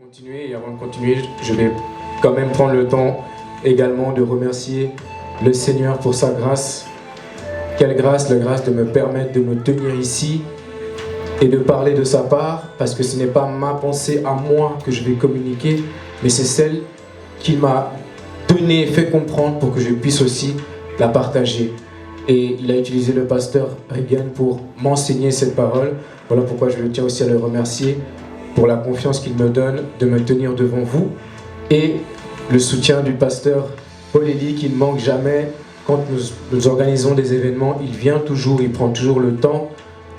continuer, et avant de continuer, je vais quand même prendre le temps également de remercier le Seigneur pour sa grâce. Quelle grâce, la grâce de me permettre de me tenir ici et de parler de sa part, parce que ce n'est pas ma pensée à moi que je vais communiquer, mais c'est celle qu'il m'a donnée, fait comprendre pour que je puisse aussi la partager. Et il a utilisé le pasteur Regan pour m'enseigner cette parole. Voilà pourquoi je tiens aussi à le remercier pour la confiance qu'il me donne de me tenir devant vous, et le soutien du pasteur Paul Elie qui ne manque jamais. Quand nous organisons des événements, il vient toujours, il prend toujours le temps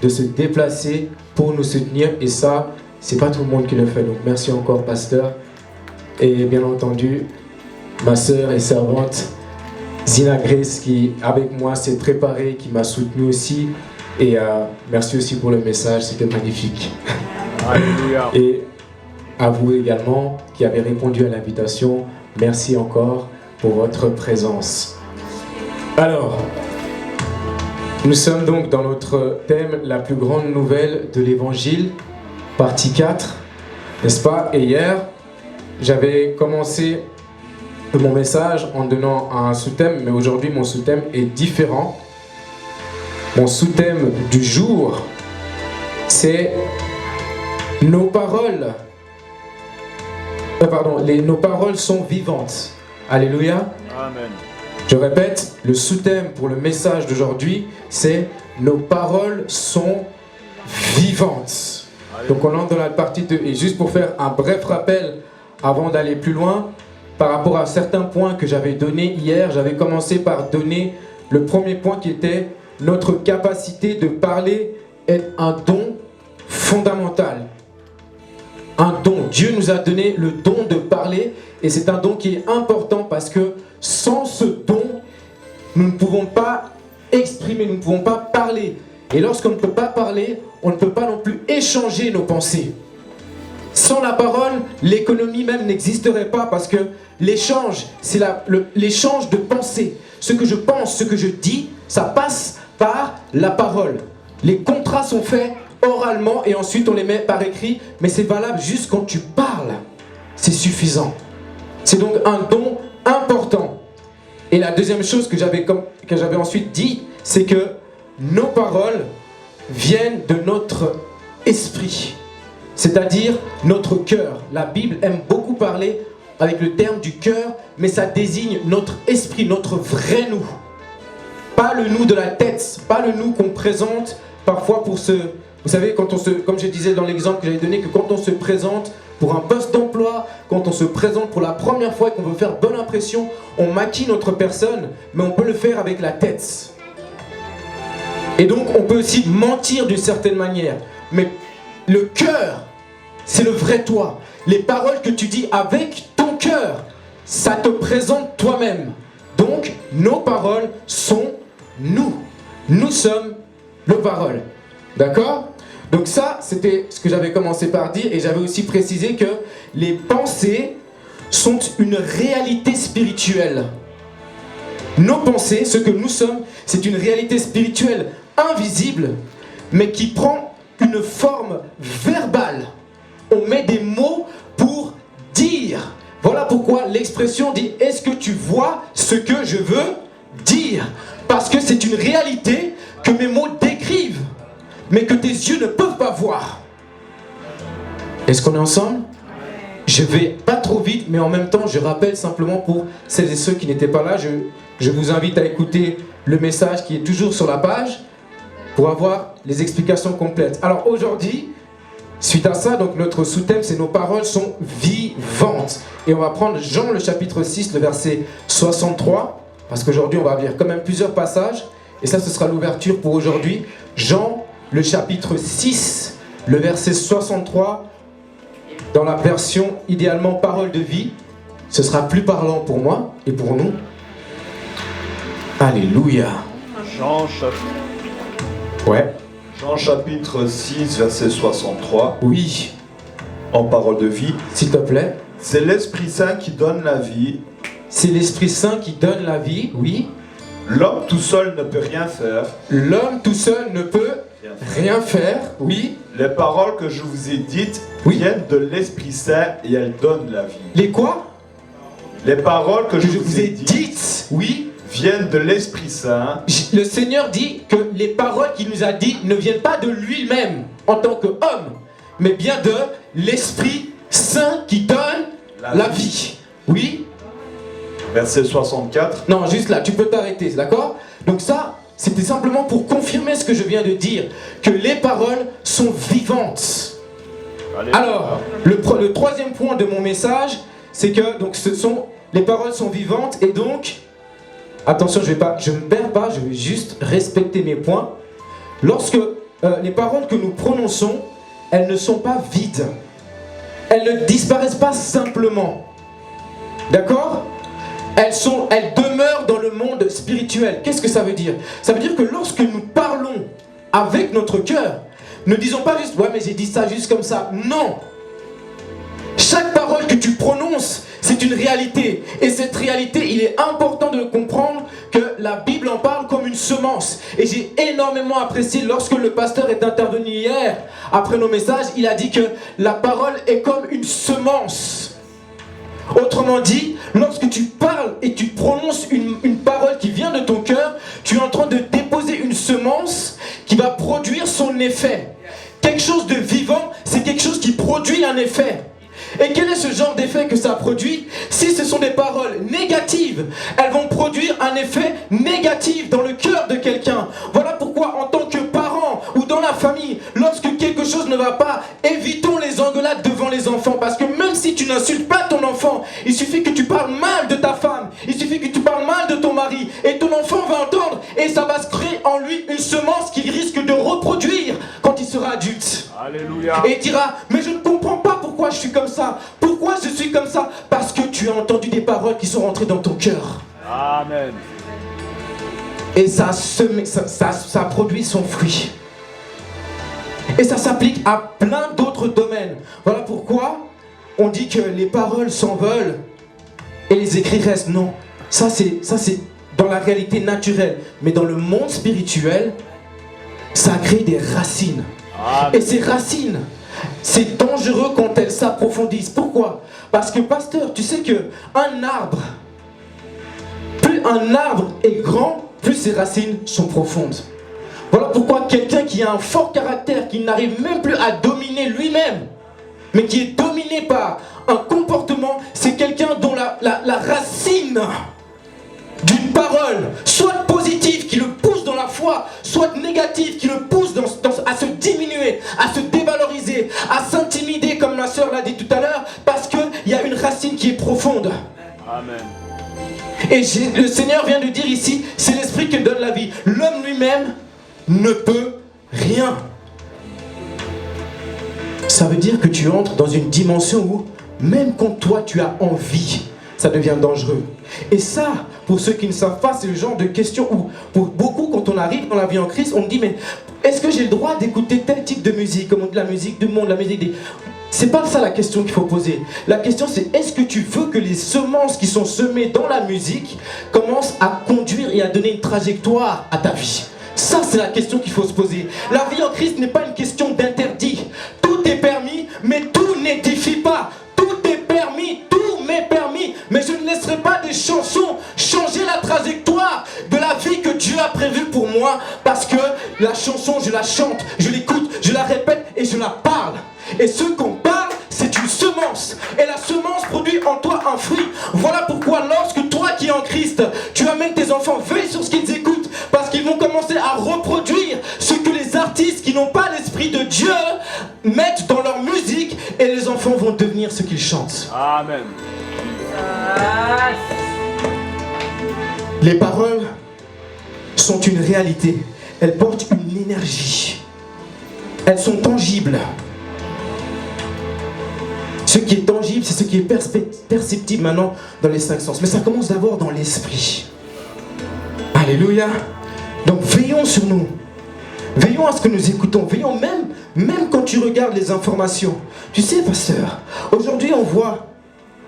de se déplacer pour nous soutenir, et ça, c'est pas tout le monde qui le fait. Donc merci encore, pasteur. Et bien entendu, ma sœur et servante Zina Grace qui, avec moi, s'est préparée, qui m'a soutenu aussi. Et merci aussi pour le message, c'était magnifique. Alléluia. Et à vous également qui avez répondu à l'invitation, merci encore pour votre présence. Alors, nous sommes donc dans notre thème, la plus grande nouvelle de l'Évangile, partie 4, n'est-ce pas? Et hier, j'avais commencé mon message en donnant un sous-thème, mais aujourd'hui mon sous-thème est différent. Mon sous-thème du jour, c'est nos paroles. Nos paroles sont vivantes. Alléluia. Amen. Je répète, le sous-thème pour le message d'aujourd'hui, c'est nos paroles sont vivantes. Alléluia. Donc on entre dans la partie 2. Et juste pour faire un bref rappel, avant d'aller plus loin, par rapport à certains points que j'avais donnés hier, j'avais commencé par donner le premier point qui était notre capacité de parler est un don fondamental. Un don. Dieu nous a donné le don de parler, et c'est un don qui est important parce que sans ce don, nous ne pouvons pas exprimer, nous ne pouvons pas parler. Et lorsqu'on ne peut pas parler, on ne peut pas non plus échanger nos pensées. Sans la parole, l'économie même n'existerait pas, parce que l'échange, c'est l'échange de pensées. Ce que je pense, ce que je dis, ça passe par la parole. Les contrats sont faits oralement et ensuite on les met par écrit, mais c'est valable juste quand tu parles. C'est suffisant. C'est donc un don important. Et la deuxième chose que j'avais ensuite dit, c'est que nos paroles viennent de notre esprit, c'est-à-dire notre cœur. La Bible aime beaucoup parler avec le terme du cœur, mais ça désigne notre esprit, notre vrai nous. Pas le nous de la tête, pas le nous qu'on présente parfois pour se... Vous savez, comme je disais dans l'exemple que j'avais donné, que quand on se présente pour un poste d'emploi, quand on se présente pour la première fois et qu'on veut faire bonne impression, on maquille notre personne, mais on peut le faire avec la tête. Et donc, on peut aussi mentir d'une certaine manière. Mais le cœur, c'est le vrai toi. Les paroles que tu dis avec ton cœur, ça te présente toi-même. Donc, nos paroles sont nous. Nous sommes nos paroles. D'accord? Donc ça, c'était ce que j'avais commencé par dire, et j'avais aussi précisé que les pensées sont une réalité spirituelle. Nos pensées, ce que nous sommes, c'est une réalité spirituelle invisible, mais qui prend une forme verbale. On met des mots pour dire. Voilà pourquoi l'expression dit « Est-ce que tu vois ce que je veux dire ?» Parce que c'est une réalité que mes mots décrivent, mais que tes yeux ne peuvent pas voir. Est-ce qu'on est ensemble? Je vais pas trop vite, mais en même temps, je rappelle simplement pour celles et ceux qui n'étaient pas là, je vous invite à écouter le message qui est toujours sur la page pour avoir les explications complètes. Alors aujourd'hui, suite à ça, donc notre sous-thème, c'est nos paroles sont vivantes. Et on va prendre Jean le chapitre 6, le verset 63, parce qu'aujourd'hui, on va lire quand même plusieurs passages, et ça, ce sera l'ouverture pour aujourd'hui. Jean le chapitre 6, le verset 63, dans la version idéalement parole de vie. Ce sera plus parlant pour moi et pour nous. Alléluia. Jean chapitre 6, verset 63. Oui. En parole de vie. S'il te plaît. C'est l'Esprit Saint qui donne la vie. C'est l'Esprit Saint qui donne la vie, oui. L'homme tout seul ne peut rien faire. L'homme tout seul ne peut rien faire. Oui. Les paroles que je vous ai dites viennent de l'Esprit Saint et elles donnent la vie. Les quoi? Les paroles que je vous ai dites, oui, viennent de l'Esprit Saint. Le Seigneur dit que les paroles qu'il nous a dites ne viennent pas de lui-même en tant qu'homme, mais bien de l'Esprit Saint qui donne la vie. Oui. Verset 64. Non, juste là, tu peux t'arrêter, d'accord? Donc ça, c'était simplement pour confirmer ce que je viens de dire, que les paroles sont vivantes. Alors, le troisième point de mon message, c'est que donc les paroles sont vivantes et donc, attention, je ne me perds pas, je vais juste respecter mes points. Lorsque les paroles que nous prononçons, elles ne sont pas vides. Elles ne disparaissent pas simplement. D'accord? Elles demeurent dans le monde spirituel. Qu'est-ce que ça veut dire? Ça veut dire que lorsque nous parlons avec notre cœur, ne disons pas juste « ouais mais j'ai dit ça juste comme ça ». Non. Chaque parole que tu prononces, c'est une réalité. Et cette réalité, il est important de comprendre que la Bible en parle comme une semence. Et j'ai énormément apprécié lorsque le pasteur est intervenu hier, après nos messages, il a dit que la parole est comme une semence. Autrement dit, lorsque tu parles et tu prononces une parole qui vient de ton cœur, tu es en train de déposer une semence qui va produire son effet. Quelque chose de vivant, c'est quelque chose qui produit un effet. Et quel est ce genre d'effet que ça produit? Si ce sont des paroles négatives, elles vont produire un effet négatif dans le cœur de quelqu'un. Voilà pourquoi en tant que parent ou dans la famille, lorsque quelque chose ne va pas, évitons les engueulades devant les enfants. Parce que même si tu n'insultes pas ton enfant, il suffit que tu parles mal de ta femme, il suffit que tu parles mal de ton mari, et ton enfant va entendre, et ça va se créer en lui une semence qu'il risque de reproduire quand il sera adulte. Alléluia. Et il dira, mais je ne comprends pas pourquoi je suis comme ça. Pourquoi je suis comme ça? Parce que tu as entendu des paroles qui sont rentrées dans ton cœur. Amen. Et ça produit son fruit. Et ça s'applique à plein d'autres domaines. Voilà pourquoi on dit que les paroles s'envolent et les écrits restent. Non, ça c'est dans la réalité naturelle. Mais dans le monde spirituel, ça crée des racines. Et ces racines, c'est dangereux quand elles s'approfondissent. Pourquoi? Parce que pasteur, tu sais que un arbre, plus un arbre est grand, plus ses racines sont profondes. Voilà pourquoi quelqu'un qui a un fort caractère, qui n'arrive même plus à dominer lui-même, mais qui est dominé par un comportement, c'est quelqu'un dont la racine d'une parole, soit positive qui le pousse dans la foi, soit négative qui le pousse à se diminuer, à se dévaloriser, à s'intimider comme ma soeur l'a dit tout à l'heure, parce qu'il y a une racine qui est profonde. Amen. Et le Seigneur vient de dire ici, c'est l'esprit qui donne la vie. L'homme lui-même ne peut rien. Ça veut dire que tu entres dans une dimension où, même quand toi tu as envie, ça devient dangereux. Et ça, pour ceux qui ne savent pas, c'est le genre de question où, pour beaucoup, quand on arrive dans la vie en Christ, on me dit, mais est-ce que j'ai le droit d'écouter tel type de musique, comme on dit la musique du monde, la musique des... C'est pas ça la question qu'il faut poser. La question c'est, est-ce que tu veux que les semences qui sont semées dans la musique commencent à conduire et à donner une trajectoire à ta vie? Ça c'est la question qu'il faut se poser. La vie en Christ n'est pas une question d'interdit. Tout est permis, mais tout n'édifie pas. Tout est permis, tout m'est permis. Mais je ne laisserai pas des chansons changer la trajectoire de la vie que Dieu a prévue pour moi. Parce que la chanson, je la chante, je l'écoute, je la répète et je la parle. Et ce qu'on parle, c'est une semence. Et la semence produit en toi un fruit. Voilà pourquoi lorsque toi qui es en Christ, tu amènes tes enfants, veille sur ce qu'ils écoutent. Parce qu'ils vont commencer à reproduire ce que les artistes qui n'ont pas l'esprit de Dieu mettent dans leur musique. Et les enfants vont devenir ce qu'ils chantent. Amen. Les paroles sont une réalité. Elles portent une énergie. Elles sont tangibles. Ce qui est tangible, c'est ce qui est perceptible maintenant dans les 5 sens. Mais ça commence d'abord dans l'esprit. Alléluia. Donc veillons sur nous. Veillons à ce que nous écoutons. Veillons même quand tu regardes les informations. Tu sais, pasteur, aujourd'hui on voit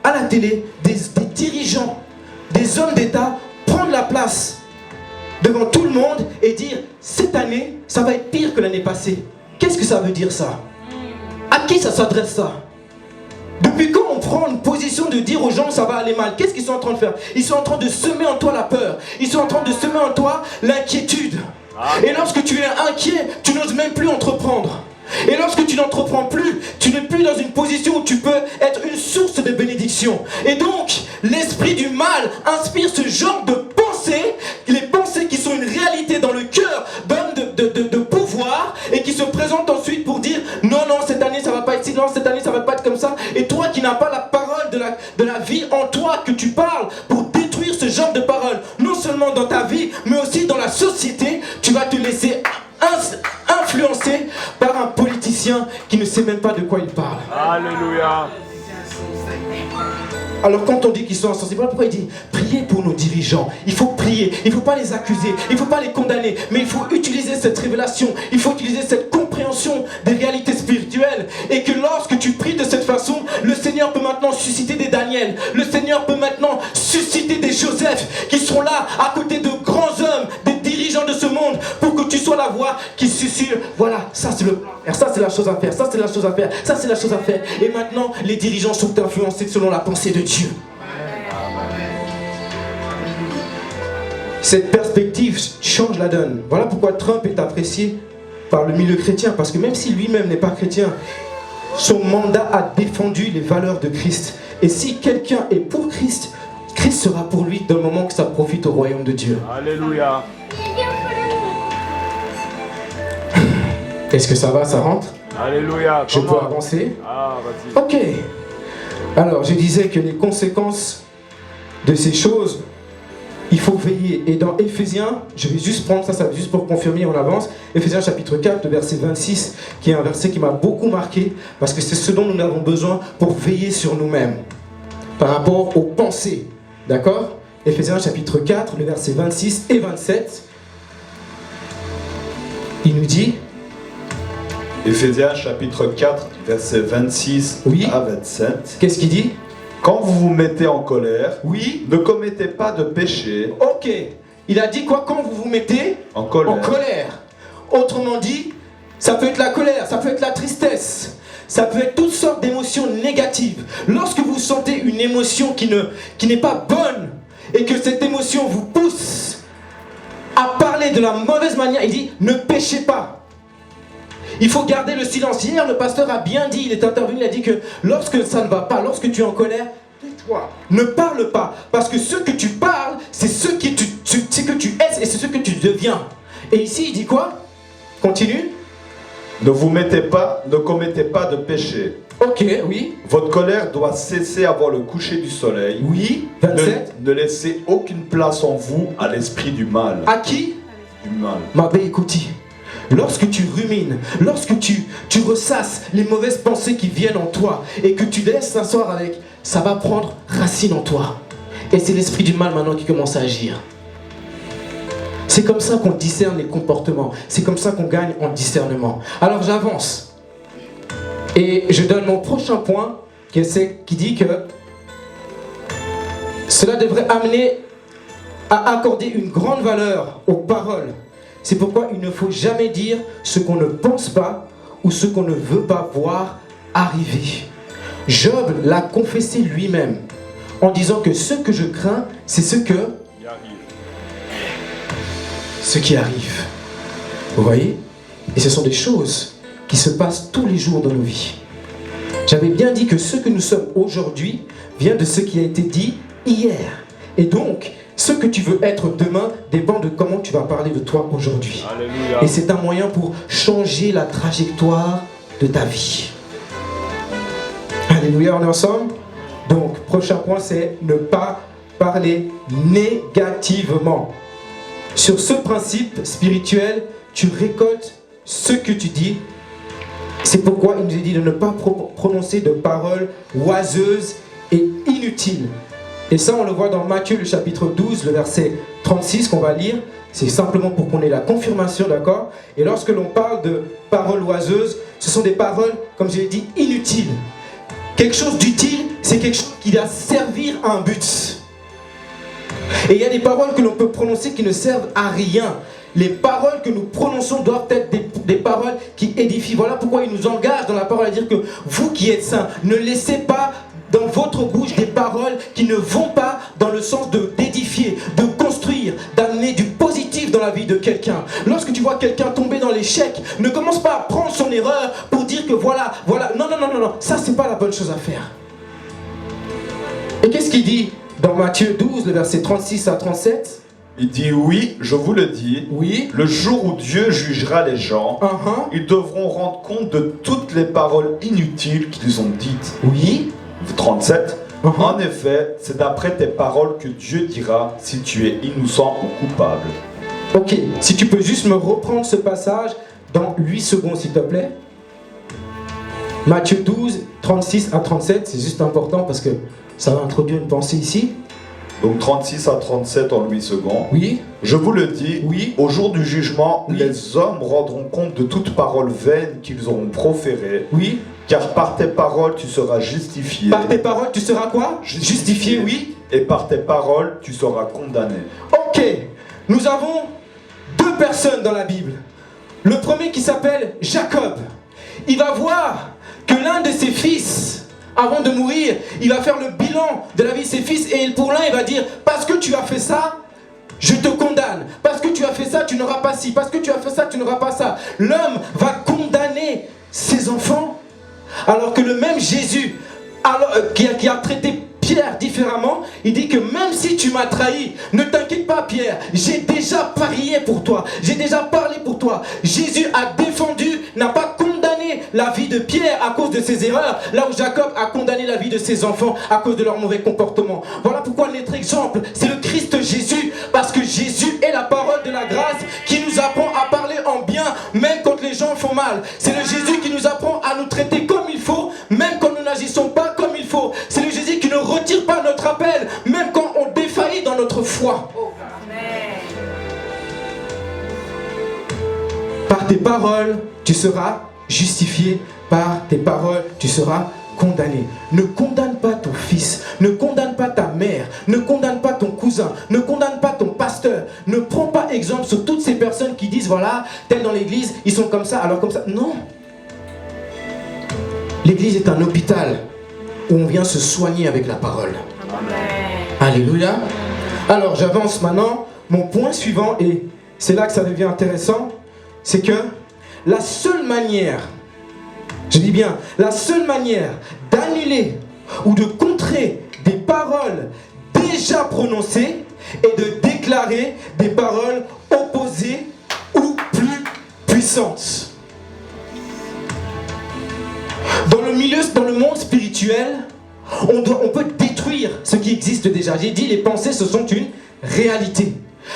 à la télé des dirigeants, des hommes d'État prendre la place devant tout le monde et dire cette année, ça va être pire que l'année passée. Qu'est-ce que ça veut dire ça? À qui ça s'adresse ça? Depuis quand on prend une position de dire aux gens ça va aller mal? Qu'est-ce qu'ils sont en train de faire? Ils sont en train de semer en toi la peur. Ils sont en train de semer en toi l'inquiétude. Et lorsque tu es inquiet, tu n'oses même plus entreprendre. Et lorsque tu n'entreprends plus, tu n'es plus dans une position où tu peux être une source de bénédiction. Et donc, l'esprit du mal inspire ce genre de pensées, les pensées qui sont une réalité dans le cœur d'hommes de pouvoir et qui se présentent ensuite pour dire non, non, cette année ça va pas être si, non, cette année ça va pas être comme ça. Et toi qui n'as pas la parole de la vie en toi que tu parles pour détruire ce genre de paroles, non seulement dans ta vie, mais aussi dans la société, tu vas te laisser influencé par un politicien qui ne sait même pas de quoi il parle. Alléluia. Alors quand on dit qu'ils sont insensibles, pourquoi il dit priez pour nos dirigeants? Il faut prier, il ne faut pas les accuser, il ne faut pas les condamner, mais il faut utiliser cette révélation, il faut utiliser cette compréhension des réalités spirituelles, et que lorsque tu pries de cette façon, le Seigneur peut maintenant susciter des Daniel, le Seigneur peut maintenant susciter des Joseph qui seront là à côté de grands hommes, des dirigeants de ce monde, pour que tu sois la voix qui suscite. Voilà, ça c'est le plan, ça c'est la chose à faire, ça c'est la chose à faire, ça c'est la chose à faire. Et maintenant, les dirigeants sont influencés selon la pensée de Dieu. Cette perspective change la donne. Voilà pourquoi Trump est apprécié par le milieu chrétien, parce que même si lui-même n'est pas chrétien, son mandat a défendu les valeurs de Christ. Et si quelqu'un est pour Christ, Christ sera pour lui dans le moment que ça profite au royaume de Dieu. Alléluia. Est-ce que ça va, ça rentre? Alléluia. Je peux avancer? Ah, vas-y. Ok. Alors, je disais que les conséquences de ces choses, il faut veiller. Et dans Éphésiens, je vais juste prendre ça, ça va juste pour confirmer, on avance. Éphésiens chapitre 4, le verset 26, qui est un verset qui m'a beaucoup marqué, parce que c'est ce dont nous avons besoin pour veiller sur nous-mêmes, par rapport aux pensées. D'accord? Éphésiens chapitre 4, le verset 26 et 27, il nous dit... Éphésiens chapitre 4, verset 26 oui. à 27. Qu'est-ce qu'il dit? Quand vous vous mettez en colère, oui. Ne commettez pas de péché. Ok. Il a dit quoi? Quand vous vous mettez en colère. Autrement dit, ça peut être la colère, ça peut être la tristesse, ça peut être toutes sortes d'émotions négatives. Lorsque vous sentez une émotion qui n'est pas bonne et que cette émotion vous pousse à parler de la mauvaise manière, il dit ne péchez pas. Il faut garder le silence. Hier, le pasteur a bien dit, il est intervenu, il a dit que lorsque ça ne va pas, lorsque tu es en colère, tais-toi. Ne parle pas. Parce que ce que tu parles, c'est ce que tu es et c'est ce que tu deviens. Et ici, il dit quoi? Continue. Ne commettez pas de péché. Ok, oui. Votre colère doit cesser avant le coucher du soleil. Oui, 27. Ne laissez aucune place en vous à l'esprit du mal. À qui? Du mal. Mabé, écoutez. Lorsque tu rumines, lorsque tu ressasses les mauvaises pensées qui viennent en toi et que tu laisses s'asseoir avec, ça va prendre racine en toi. Et c'est l'esprit du mal maintenant qui commence à agir. C'est comme ça qu'on discerne les comportements. C'est comme ça qu'on gagne en discernement. Alors j'avance. Et je donne mon prochain point qui dit que cela devrait amener à accorder une grande valeur aux paroles. C'est pourquoi il ne faut jamais dire ce qu'on ne pense pas ou ce qu'on ne veut pas voir arriver. Job l'a confessé lui-même en disant que ce que je crains, c'est ce qui arrive. Vous voyez? Et ce sont des choses qui se passent tous les jours dans nos vies. J'avais bien dit que ce que nous sommes aujourd'hui vient de ce qui a été dit hier. Et donc, ce que tu veux être demain dépend de comment tu vas parler de toi aujourd'hui. Alléluia. Et c'est un moyen pour changer la trajectoire de ta vie. Alléluia, on est ensemble? Donc, prochain point, c'est ne pas parler négativement. Sur ce principe spirituel, tu récoltes ce que tu dis. C'est pourquoi il nous est dit de ne pas prononcer de paroles oiseuses et inutiles. Et ça, on le voit dans Matthieu, le chapitre 12, le verset 36 qu'on va lire. C'est simplement pour qu'on ait la confirmation, d'accord? Et lorsque l'on parle de paroles oiseuses, ce sont des paroles, comme je l'ai dit, inutiles. Quelque chose d'utile, c'est quelque chose qui va servir à un but. Et il y a des paroles que l'on peut prononcer qui ne servent à rien. Les paroles que nous prononçons doivent être des paroles qui édifient. Voilà pourquoi il nous engage dans la parole à dire que vous qui êtes saints, ne laissez pas dans votre bouche des paroles qui ne vont pas dans le sens d'édifier, de construire, d'amener du positif dans la vie de quelqu'un. Lorsque tu vois quelqu'un tomber dans l'échec, ne commence pas à prendre son erreur pour dire que voilà. Non. Ça, c'est pas la bonne chose à faire. Et qu'est-ce qu'il dit dans Matthieu 12, le verset 36 à 37 ? Il dit oui, je vous le dis, oui. Le jour où Dieu jugera les gens, ils devront rendre compte de toutes les paroles inutiles qu'ils ont dites. Oui. 37. En effet, c'est d'après tes paroles que Dieu dira si tu es innocent ou coupable. Ok, si tu peux juste me reprendre ce passage dans 8 secondes s'il te plaît. Matthieu 12, 36 à 37, c'est juste important parce que ça va introduire une pensée ici. Donc 36 à 37 en 8 secondes. Oui. Je vous le dis, oui. Au jour du jugement, oui. Les hommes rendront compte de toute parole vaine qu'ils auront proférée. Oui. Car par tes paroles, tu seras justifié. Par tes paroles, tu seras quoi? Justifié, oui. Et par tes paroles, tu seras condamné. Ok. Nous avons 2 personnes dans la Bible. Le premier qui s'appelle Jacob. Il va voir que l'un de ses fils, avant de mourir, il va faire le bilan de la vie de ses fils. Et pour l'un, il va dire, parce que tu as fait ça, je te condamne. Parce que tu as fait ça, tu n'auras pas ci. Parce que tu as fait ça, tu n'auras pas ça. L'homme va condamner ses enfants. Alors que le même Jésus, qui a traité Pierre différemment, il dit que même si tu m'as trahi, ne t'inquiète pas Pierre, j'ai déjà parié pour toi, j'ai déjà parlé pour toi. Jésus a défendu, n'a pas condamné la vie de Pierre à cause de ses erreurs, là où Jacob a condamné la vie de ses enfants à cause de leur mauvais comportement. Voilà pourquoi notre exemple, c'est le Christ Jésus, parce que Jésus est la parole de la grâce qui nous apprend à parler en bien, même quand les gens font mal. C'est le Jésus qui nous apprend à nous traiter comme il faut, même quand nous n'agissons pas comme il faut. C'est le Jésus qui ne retire pas notre appel, même quand on défaillit dans notre foi. Par tes paroles, tu seras justifié. Par tes paroles, tu seras condamné. Ne condamne pas ton fils, ne condamne pas ta mère, ne condamne pas ton cousin, ne condamne pas ton pasteur. Ne prends pas exemple sur toutes ces personnes qui disent voilà, tel dans l'église, ils sont comme ça, alors comme ça. Non. L'église est un hôpital où on vient se soigner avec la parole. Amen. Alléluia. Alors j'avance maintenant. Mon point suivant, et c'est là que ça devient intéressant, c'est que la seule manière, je dis bien, la seule manière d'annuler ou de contrer des paroles déjà prononcées est de déclarer des paroles opposées ou plus puissantes. Dans le monde spirituel, on peut détruire ce qui existe déjà. J'ai dit, les pensées, ce sont une réalité.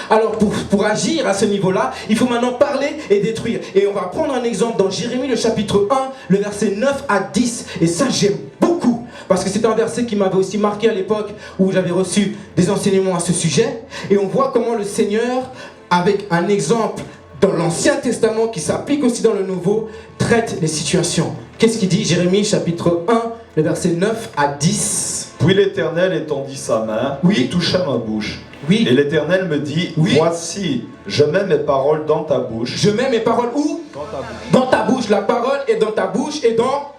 Alors pour agir à ce niveau-là, il faut maintenant parler et détruire. Et on va prendre un exemple dans Jérémie le chapitre 1, le verset 9 à 10. Et ça, j'aime beaucoup. Parce que c'est un verset qui m'avait aussi marqué à l'époque où j'avais reçu des enseignements à ce sujet. Et on voit comment le Seigneur, avec un exemple dans l'Ancien Testament qui s'applique aussi dans le Nouveau, traite les situations. Qu'est-ce qu'il dit Jérémie chapitre 1, le verset 9 à 10. Puis l'Éternel étendit sa main et toucha ma bouche. Oui. Et l'Éternel me dit, voici, je mets mes paroles dans ta bouche. Je mets mes paroles où? Dans ta bouche. Dans ta bouche. La parole est dans ta bouche et dans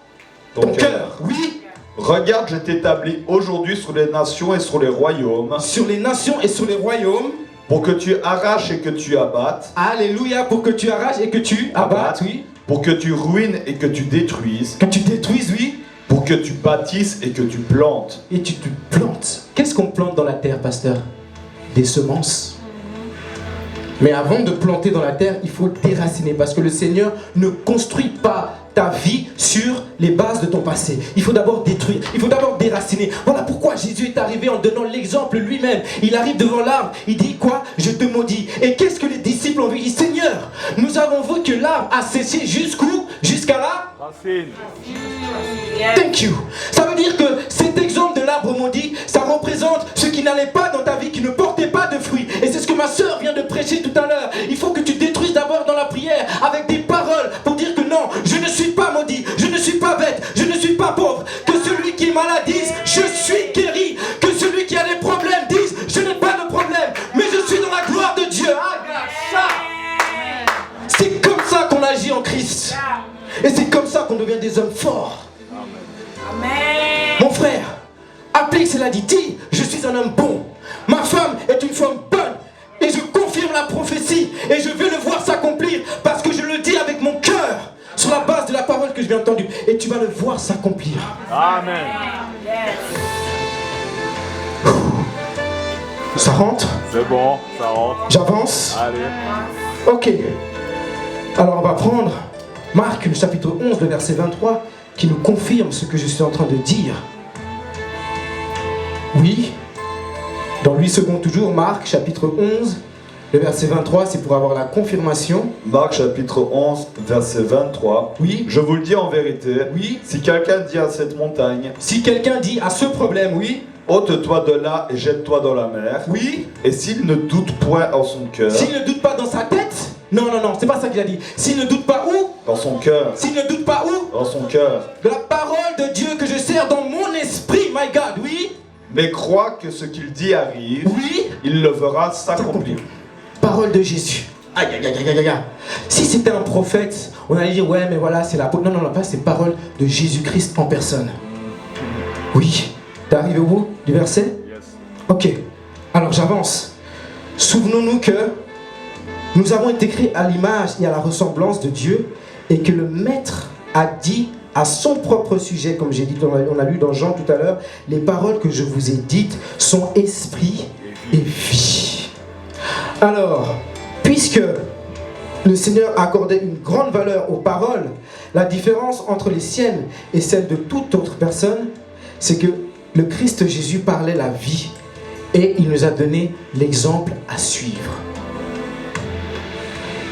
ton cœur. Oui. Regarde, je t'établis aujourd'hui sur les nations et sur les royaumes. Sur les nations et sur les royaumes. Pour que tu arraches et que tu abattes. Alléluia, pour que tu arraches et que tu abattes, oui. Pour que tu ruines et que tu détruises. Que tu détruises, oui. Pour que tu bâtisses et que tu plantes. Et tu plantes. Qu'est-ce qu'on plante dans la terre, pasteur? Des semences. Mais avant de planter dans la terre, il faut déraciner. Parce que le Seigneur ne construit pas ta vie sur les bases de ton passé. Il faut d'abord détruire, il faut d'abord déraciner. Voilà pourquoi Jésus est arrivé en donnant l'exemple lui-même. Il arrive devant l'arbre, il dit quoi? Je te maudis. Et qu'est-ce que les disciples ont vu? Ils disent, Seigneur, nous avons vu que l'arbre a séché jusqu'où? Jusqu'à la racine. Thank you. Ça veut dire que cet exemple de l'arbre maudit, ça représente ce qui n'allait pas dans ta vie, qui ne portait pas de fruits. Et c'est ce que ma sœur vient de prêcher tout à l'heure. Il faut que tu détruises d'abord dans la prière avec des paroles pour dire que non, je ne suis pas maudit, je ne suis pas bête, je ne suis pas pauvre. Que celui qui est malade dise, je suis guéri. Que celui qui a des problèmes dise, je n'ai pas de problème. Et c'est comme ça qu'on devient des hommes forts. Amen. Mon frère, applique cela dit, dis, je suis un homme bon. Ma femme est une femme bonne. Et je confirme la prophétie. Et je veux le voir s'accomplir. Parce que je le dis avec mon cœur. Sur la base de la parole que je viens d'entendre. Et tu vas le voir s'accomplir. Amen. Ça rentre? C'est bon, ça rentre. J'avance? Allez. Ok. Alors on va prendre Marc, le chapitre 11, le verset 23, qui nous confirme ce que je suis en train de dire. Oui. Dans 8 secondes toujours, Marc, chapitre 11, le verset 23, c'est pour avoir la confirmation. Marc chapitre 11, verset 23. Oui. Je vous le dis en vérité. Oui. Si quelqu'un dit à cette montagne, Si quelqu'un dit à ce problème, oui. ôte-toi de là et jette-toi dans la mer. Oui. Et s'il ne doute point en son cœur. S'il ne doute pas dans sa tête. Non, non, non, c'est pas ça qu'il a dit. S'il ne doute pas où? Dans son cœur. S'il ne doute pas où? Dans son cœur. De la parole de Dieu que je sers dans mon esprit, my God, oui. Mais crois que ce qu'il dit arrive. Oui. Il le verra s'accomplir. Parole de Jésus. Aïe, aïe, aïe, aïe, aïe, aïe. Si c'était un prophète, on allait dire ouais, mais voilà, c'est la. Non, non, non, pas, c'est parole de Jésus-Christ en personne. Oui. T'es arrivé au bout du verset? Yes. Ok. Alors j'avance. Souvenons-nous que nous avons été créés à l'image et à la ressemblance de Dieu et que le Maître a dit à son propre sujet, comme j'ai dit, on a lu dans Jean tout à l'heure, les paroles que je vous ai dites sont esprit et vie. Alors, puisque le Seigneur accordait une grande valeur aux paroles, la différence entre les siennes et celle de toute autre personne, c'est que le Christ Jésus parlait la vie et il nous a donné l'exemple à suivre.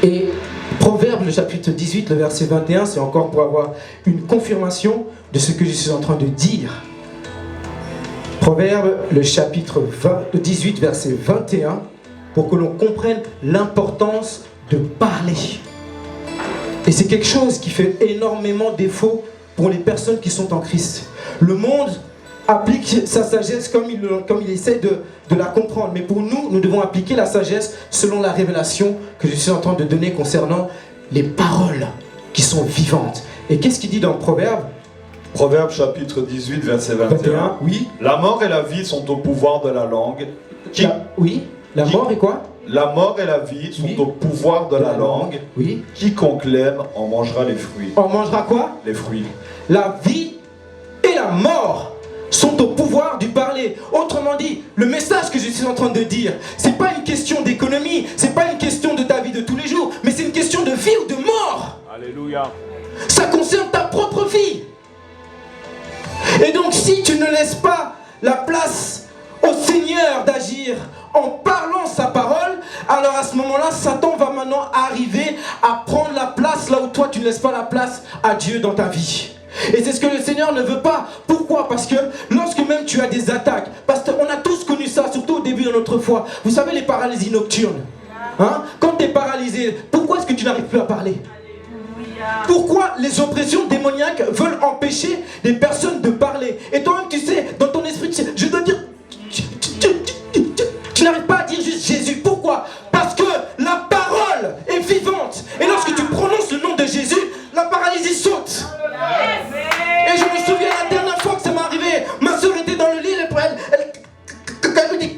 Et Proverbe, le chapitre 18, le verset 21, c'est encore pour avoir une confirmation de ce que je suis en train de dire. Proverbe, le chapitre 18, verset 21, pour que l'on comprenne l'importance de parler. Et c'est quelque chose qui fait énormément défaut pour les personnes qui sont en Christ. Le monde applique sa sagesse comme il essaie de la comprendre. Mais pour nous, nous devons appliquer la sagesse selon la révélation que je suis en train de donner concernant les paroles qui sont vivantes. Et qu'est-ce qu'il dit dans Proverbe? Proverbe chapitre 18, verset 21. Oui. La mort et la vie sont au pouvoir de la langue. Oui. La mort et quoi? La mort et la vie sont au pouvoir de la langue. Oui. Quiconque l'aime en mangera les fruits. On mangera quoi? Les fruits. La vie et la mort sont au pouvoir du parler. Autrement dit, le message que je suis en train de dire, c'est pas une question d'économie, c'est pas une question de ta vie de tous les jours, mais c'est une question de vie ou de mort. Alléluia. Ça concerne ta propre vie. Et donc si tu ne laisses pas la place au Seigneur d'agir en parlant sa parole, alors à ce moment-là, Satan va maintenant arriver à prendre la place là où toi tu ne laisses pas la place à Dieu dans ta vie. Et c'est ce que le Seigneur ne veut pas. Pourquoi? Parce que lorsque même tu as des attaques, parce qu'on a tous connu ça, surtout au début de notre foi. Vous savez les paralysies nocturnes, hein? Quand tu es paralysé, pourquoi est-ce que tu n'arrives plus à parler? Pourquoi les oppressions démoniaques veulent empêcher les personnes de parler? Et toi-même tu sais, dans ton esprit, tu sais, je dois dire, tu n'arrives pas à dire juste Jésus. Pourquoi? Parce que la parole est vivante. Et lorsque tu prononces le nom de Jésus, la paralysie saute. Et je me souviens la dernière fois que ça m'est arrivé, ma soeur était dans le lit, elle me dit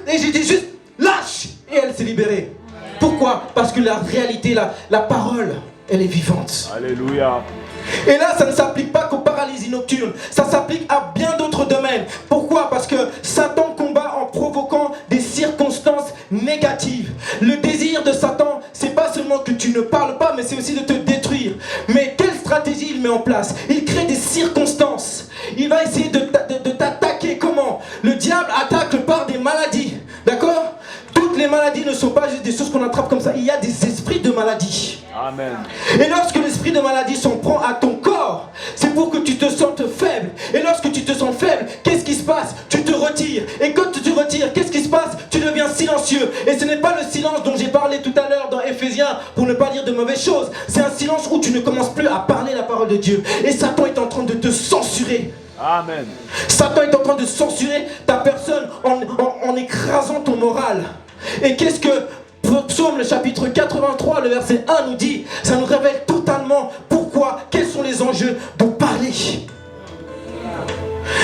et j'ai dit juste lâche, et elle s'est libérée. Pourquoi? Parce que la réalité, la parole, elle est vivante. Alléluia. Et là, ça ne s'applique pas qu'aux paralysies nocturnes, ça s'applique à bien d'autres domaines. Pourquoi? Parce que Satan combat en provoquant des circonstances négatives. Le désir de Satan, c'est pas seulement que tu ne parles pas, mais c'est aussi de te détruire. Mais quelle stratégie il met en place? Il crée des circonstances. Il va essayer de t'attaquer. Comment? Le diable attaque par des maladies. D'accord? Toutes les maladies ne sont pas juste des choses qu'on attrape comme ça. Il y a des esprits de maladie. Amen. Et lorsque l'esprit de maladie s'en prend à ton corps, c'est pour que tu te sentes faible. Et lorsque tu te sens faible, qu'est-ce qui se passe? Tu te retires. Et quand tu te retires, qu'est-ce qui se passe? Tu deviens silencieux. Et ce n'est pas le silence dont j'ai parlé tout à l'heure dans Éphésiens, pour ne pas dire de mauvaises choses. C'est un silence où tu ne commences plus à parler la parole de Dieu. Et Satan est en train de te censurer. Amen. Satan est en train de censurer ta personne en écrasant ton moral. Et qu'est-ce que Psaume, le chapitre 83, le verset 1 nous dit? Ça nous révèle totalement vraiment pourquoi, quels sont les enjeux de parler.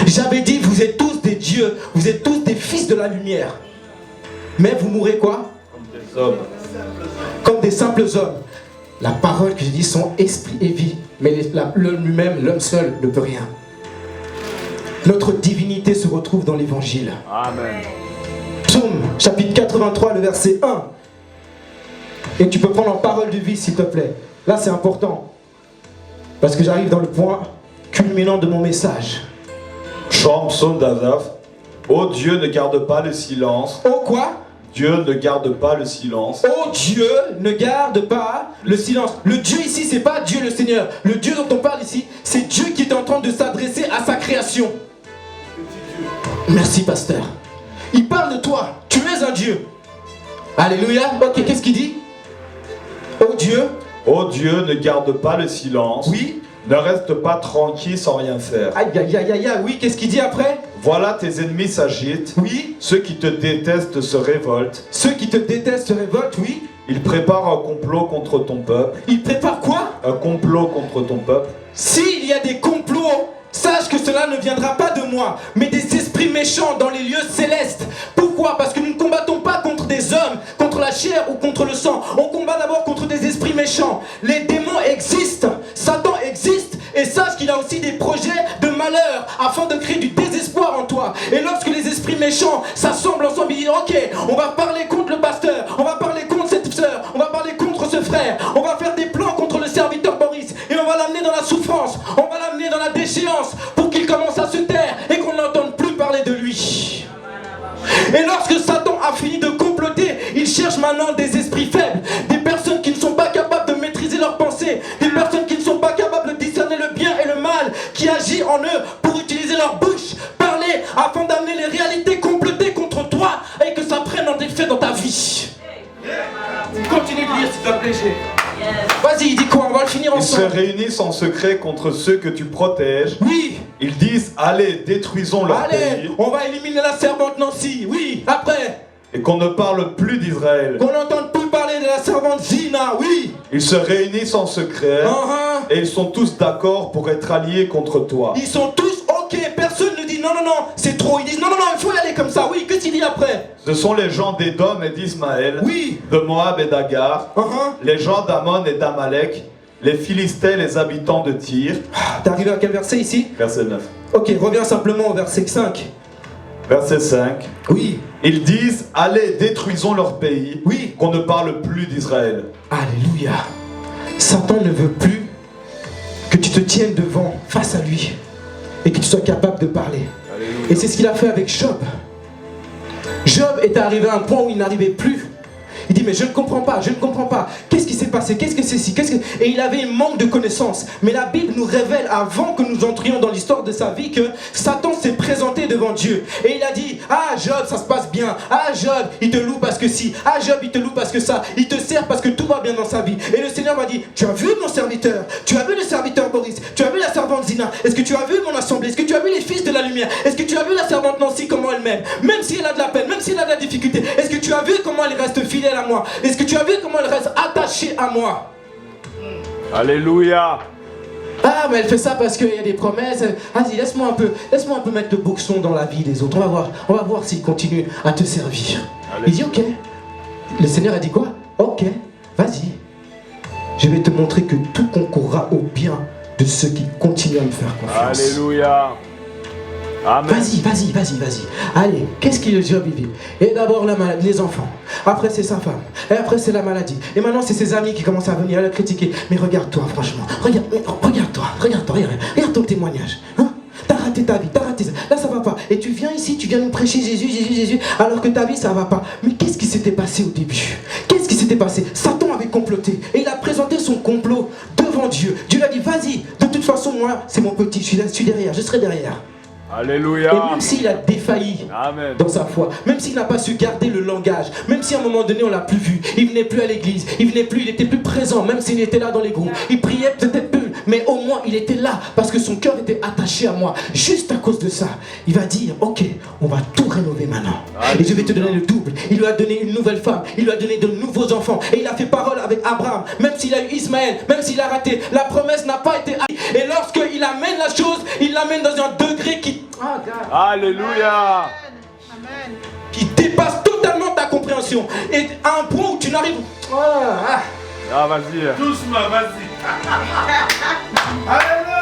J'avais dit, vous êtes tous des dieux, vous êtes tous des fils de la lumière. Mais vous mourrez quoi? Comme des hommes. Comme des simples hommes. La parole que j'ai dit sont esprit et vie. Mais l'homme lui-même, l'homme seul, ne peut rien. Notre divinité se retrouve dans l'évangile. Amen. Psaume, chapitre 83, le verset 1. Et tu peux prendre en parole de vie, s'il te plaît. Là, c'est important. Parce que j'arrive dans le point culminant de mon message. Chant, psaume d'Asaph. Oh Dieu, ne garde pas le silence. Oh quoi? Dieu ne garde pas le silence. Oh Dieu, ne garde pas le silence. Le Dieu ici, c'est pas Dieu le Seigneur. Le Dieu dont on parle ici, c'est Dieu qui est en train de s'adresser à sa création. Merci, pasteur. Il parle de toi. Tu es un Dieu. Alléluia. Ok, qu'est-ce qu'il dit? Oh Dieu. Oh Dieu, ne garde pas le silence. Oui. Ne reste pas tranquille sans rien faire. Aïe, aïe, aïe, aïe, aïe. Oui, qu'est-ce qu'il dit après? Voilà, tes ennemis s'agitent. Oui. Ceux qui te détestent se révoltent. Ceux qui te détestent se révoltent, oui. Ils préparent un complot contre ton peuple. Ils préparent quoi? Un complot contre ton peuple. S'il y a des complots, sache que cela ne viendra pas de moi, mais des esprits méchants dans les lieux célestes. Pourquoi? Parce que nous ne combattons pas contre des hommes, contre la chair ou contre le sang. On combat d'abord contre des esprits méchants. Les démons existent, Satan existe, et sache qu'il a aussi des projets de malheur afin de créer du désespoir en toi. Et lorsque les esprits méchants s'assemblent ensemble, ils disent ok, on va parler contre le pasteur, on va parler contre cette sœur, on va parler contre ce frère, on va faire des plans contre le serviteur Boris, et on va l'amener dans la souffrance, on va l'amener dans la déchéance, pour qu'il commence à se taire et qu'on n'entende plus parler de lui. Et lorsque Satan a fini de comploter, il cherche maintenant des esprits faibles, des personnes qui ne sont pas capables de maîtriser leurs pensées, des personnes qui ne sont pas capables de discerner le bien et le mal qui agit en eux pour utiliser leur bouche, parler afin d'amener les réalités complotées contre toi et que ça prenne en effet dans ta vie. Continue de lire s'il te plaît. Vas-y, il dit quoi? On va le finir ensemble. Ils se réunissent en secret contre ceux que tu protèges. Oui. Ils disent, allez, détruisons leur pays. On va éliminer la servante Nancy. Oui. Après. Et qu'on ne parle plus d'Israël. Qu'on n'entende plus parler de la servante Zina. Oui. Ils se réunissent en secret. Et ils sont tous d'accord pour être alliés contre toi. Ils sont tous ok. Personne ne dit non, non, non, c'est trop. Ils disent non, non, non, il faut y aller comme ça. Oui. Qu'est-ce qu'il dit après? Ce sont les gens d'Édom et d'Ismaël. Oui. De Moab et d'Agar. Les gens d'Amon et d'Amalek. Les Philistins, les habitants de Tyr. T'es arrivé à quel verset ici? Verset 9. Ok, reviens simplement au verset 5. Verset 5. Oui. Ils disent, allez, détruisons leur pays. Oui. Qu'on ne parle plus d'Israël. Alléluia. Satan ne veut plus que tu te tiennes devant, face à lui, et que tu sois capable de parler. Alléluia. Et c'est ce qu'il a fait avec Job. Job est arrivé à un point où il n'arrivait plus. Il dit mais je ne comprends pas, je ne comprends pas. Qu'est-ce qui s'est passé? Qu'est-ce que c'est ci? Et il avait un manque de connaissances. Mais la Bible nous révèle avant que nous entrions dans l'histoire de sa vie que Satan s'est présenté devant Dieu. Et il a dit ah Job ça se passe bien. Ah Job il te loue parce que si. Ah Job il te loue parce que ça. Il te sert parce que tout va bien dans sa vie. Et le Seigneur m'a dit tu as vu mon serviteur? Tu as vu le serviteur Boris? Tu as vu la servante Zina? Est-ce que tu as vu mon assemblée? Est-ce que tu as vu les fils de la lumière? Est-ce que tu as vu la servante Nancy comment elle m'aime? Même si elle a de la peine, même si elle a de la difficulté. Est-ce que tu as vu comment elle reste fidèle à moi? Est-ce que tu as vu comment elle reste attachée à moi? Alléluia. Ah mais elle fait ça parce qu'il y a des promesses. Vas-y laisse-moi un peu mettre le boxon dans la vie des autres. On va voir s'il continue à te servir. Alléluia. Il dit ok. Le Seigneur a dit quoi? Ok, vas-y. Je vais te montrer que tout concourra au bien de ceux qui continuent à me faire confiance. Alléluia. Amen. Vas-y. Allez, qu'est-ce qu'il Job vit? Et d'abord la maladie, les enfants. Après c'est sa femme. Et après c'est la maladie. Et maintenant c'est ses amis qui commencent à venir à le critiquer. Mais regarde-toi franchement. Regarde ton témoignage. Hein? T'as raté ta vie, t'as raté ça. Là ça va pas. Et tu viens ici, tu viens nous prêcher Jésus, alors que ta vie ça va pas. Mais qu'est-ce qui s'était passé au début? Qu'est-ce qui s'était passé? Satan avait comploté. Et il a présenté son complot devant Dieu. Dieu lui a dit vas-y, de toute façon moi c'est mon petit, je suis derrière, je serai derrière. Alléluia. Et même s'il a défailli Amen. dans sa foi, même s'il n'a pas su garder le langage, même si à un moment donné on l'a plus vu, il venait plus à l'église, il était plus présent, même s'il était là dans les groupes, il priait peut-être plus, mais au moins il était là parce que son cœur était attaché à moi. Juste à cause de ça, il va dire, ok, on va tout rénover maintenant. Et je vais te donner le double. Il lui a donné une nouvelle femme, il lui a donné de nouveaux enfants. Et il a fait parole avec Abraham, même s'il a eu Ismaël, même s'il a raté, la promesse n'a pas été acquise. Et lorsqu'il amène la chose, il l'amène dans un degré qui... Alléluia. qui dépasse totalement ta compréhension. Et à un point où tu n'arrives... Ah, vas-y. Doucement, vas-y. Alléluia.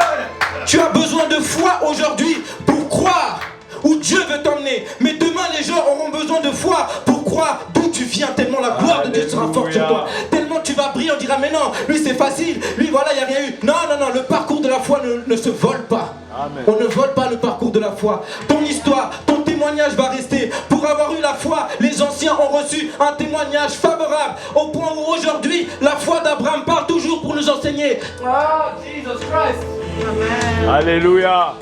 Tu as besoin de foi aujourd'hui pour croire où Dieu veut t'emmener. Mais demain, les gens auront besoin de foi pour croire d'où tu viens. Tellement la gloire de Dieu sera forte sur toi. Tellement tu vas briller, on dira, mais non, lui c'est facile. Lui, voilà, il n'y a rien eu. Non, non, non, le parcours de la foi ne se vole pas. Amen. On ne vole pas le parcours de la foi. Ton histoire, ton témoignage va rester. Pour avoir eu la foi, les anciens ont reçu un témoignage favorable. Au point où aujourd'hui, la foi d'Abraham parle toujours pour nous enseigner. Ah, Jesus Christ. Amen. Alléluia.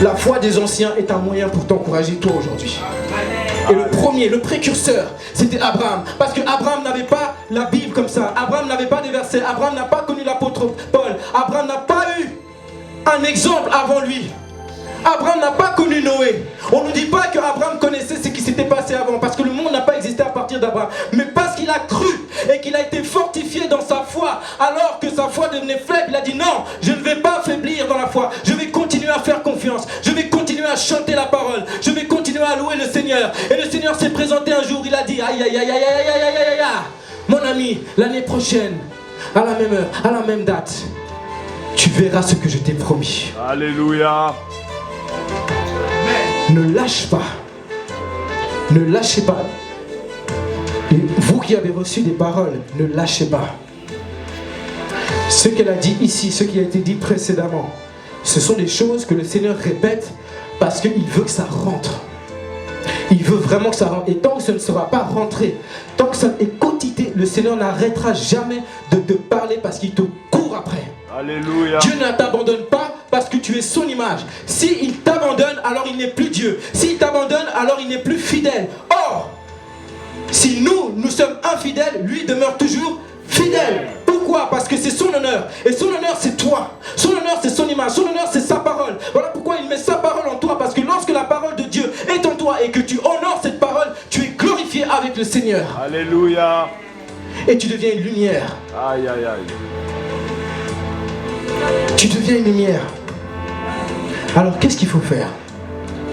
La foi des anciens est un moyen pour t'encourager toi aujourd'hui. Et le premier, le précurseur, c'était Abraham. Parce que Abraham n'avait pas la Bible comme ça. Abraham n'avait pas des versets. Abraham n'a pas connu l'apôtre Paul. Abraham n'a pas eu un exemple avant lui. Abraham n'a pas connu Noé. On ne nous dit pas qu'Abraham connaissait ce qui s'était passé avant, parce que le monde n'a pas existé à partir d'Abraham. Mais parce qu'il a cru et qu'il a été fortifié dans sa foi, alors que sa foi devenait faible, il a dit non, je ne vais pas faiblir dans la foi. Je vais continuer à faire confiance. Je vais continuer à chanter la parole. Je vais continuer à louer le Seigneur. Et le Seigneur s'est présenté un jour, il a dit aïe aïe aïe aïe aïe aïe aïe aïe aïe aïe. Mon ami, l'année prochaine, à la même heure, à la même date, tu verras ce que je t'ai promis. Alléluia. Ne lâche pas. Ne lâchez pas. Et vous qui avez reçu des paroles, ne lâchez pas. Ce qu'elle a dit ici, ce qui a été dit précédemment, ce sont des choses que le Seigneur répète parce qu'il veut que ça rentre. Il veut vraiment que ça rentre. Et tant que ça ne sera pas rentré, tant que ça est quotidien, le Seigneur n'arrêtera jamais de te parler parce qu'il te court après. Alléluia. Dieu ne t'abandonne pas parce que tu es son image. S'il t'abandonne, alors il n'est plus Dieu. S'il t'abandonne, alors il n'est plus fidèle. Or, si nous sommes infidèles, lui demeure toujours fidèle. Pourquoi? Parce que c'est son honneur. Et son honneur, c'est toi. Son honneur, c'est son image. Son honneur, c'est sa parole. Voilà pourquoi il met sa parole en toi. Parce que lorsque la parole de Dieu est en toi et que tu honores cette parole, tu es glorifié avec le Seigneur. Alléluia. Et tu deviens une lumière. Aïe, aïe, aïe. Tu deviens une lumière. Alors qu'est-ce qu'il faut faire?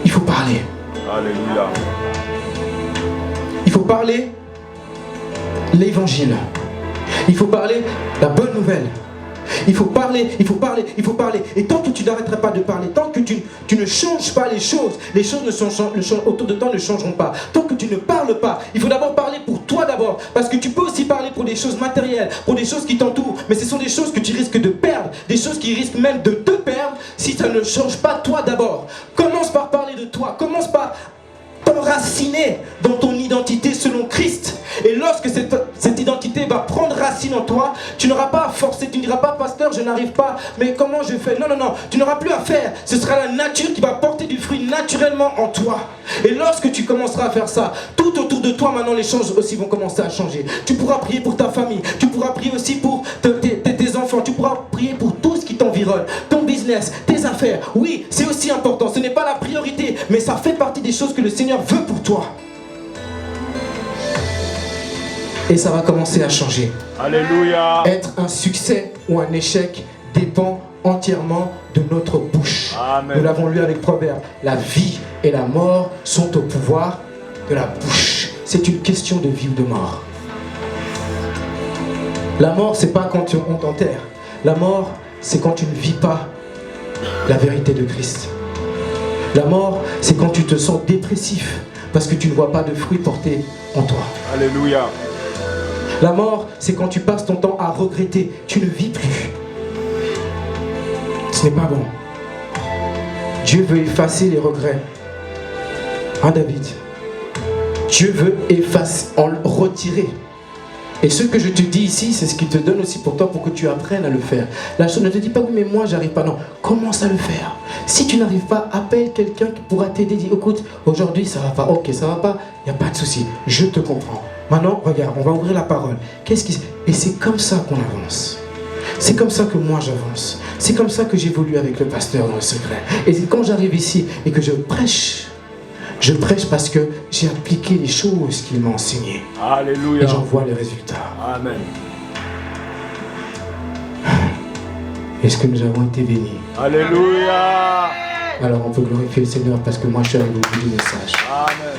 Il faut parler. Alléluia. Il faut parler l'évangile. Il faut parler la bonne nouvelle. Il faut parler, il faut parler, il faut parler. Et tant que tu n'arrêteras pas de parler, tant que tu ne changes pas les choses autour de toi ne changeront pas. Tant que tu ne parles pas, il faut d'abord parler pour toi d'abord. Parce que tu peux aussi parler pour des choses matérielles, pour des choses qui t'entourent. Mais ce sont des choses que tu risques de perdre. Des choses qui risquent même de te perdre si ça ne change pas toi d'abord. Commence par parler de toi. Commence par t'enraciner dans ton identité selon Christ. Et lorsque cette identité va prendre racine en toi, tu n'auras pas à forcer, tu ne diras pas pasteur je n'arrive pas, mais comment je fais? Non, non, non, tu n'auras plus à faire. Ce sera la nature qui va porter du fruit naturellement en toi. Et lorsque tu commenceras à faire ça, tout autour de toi maintenant les choses aussi vont commencer à changer. Tu pourras prier pour ta famille, tu pourras prier aussi pour tes enfants, tu pourras prier pour tout ce qui t'environne, ton business, tes affaires. Oui, c'est aussi important, ce n'est pas la priorité, mais ça fait partie des choses que le Seigneur veut pour toi. Et ça va commencer à changer. Alléluia. Être un succès ou un échec dépend entièrement de notre bouche. Amen. Nous l'avons lu avec Proverbe. La vie et la mort sont au pouvoir de la bouche. C'est une question de vie ou de mort. La mort, c'est pas quand on t'enterre. La mort, c'est quand tu ne vis pas la vérité de Christ. La mort, c'est quand tu te sens dépressif parce que tu ne vois pas de fruits portés en toi. Alléluia. La mort, c'est quand tu passes ton temps à regretter. Tu ne vis plus. Ce n'est pas bon. Dieu veut effacer les regrets. Hein, David? Dieu veut effacer, en retirer. Et ce que je te dis ici, c'est ce qu'il te donne aussi pour toi, pour que tu apprennes à le faire. La chose ne te dit pas, oui, mais moi, j'arrive pas. Non, commence à le faire. Si tu n'arrives pas, appelle quelqu'un qui pourra t'aider. Dis, écoute, aujourd'hui, ça va pas. Ok, ça va pas. Il n'y a pas de souci. Je te comprends. Maintenant, regarde, on va ouvrir la parole. Et c'est comme ça qu'on avance. C'est comme ça que moi j'avance. C'est comme ça que j'évolue avec le pasteur dans le secret. Et quand j'arrive ici et que je prêche parce que j'ai appliqué les choses qu'il m'a enseignées. Alléluia. Et j'en vois les résultats. Amen. Est-ce que nous avons été bénis? Alléluia. Alors on peut glorifier le Seigneur parce que moi je suis arrivé au bout du message. Amen.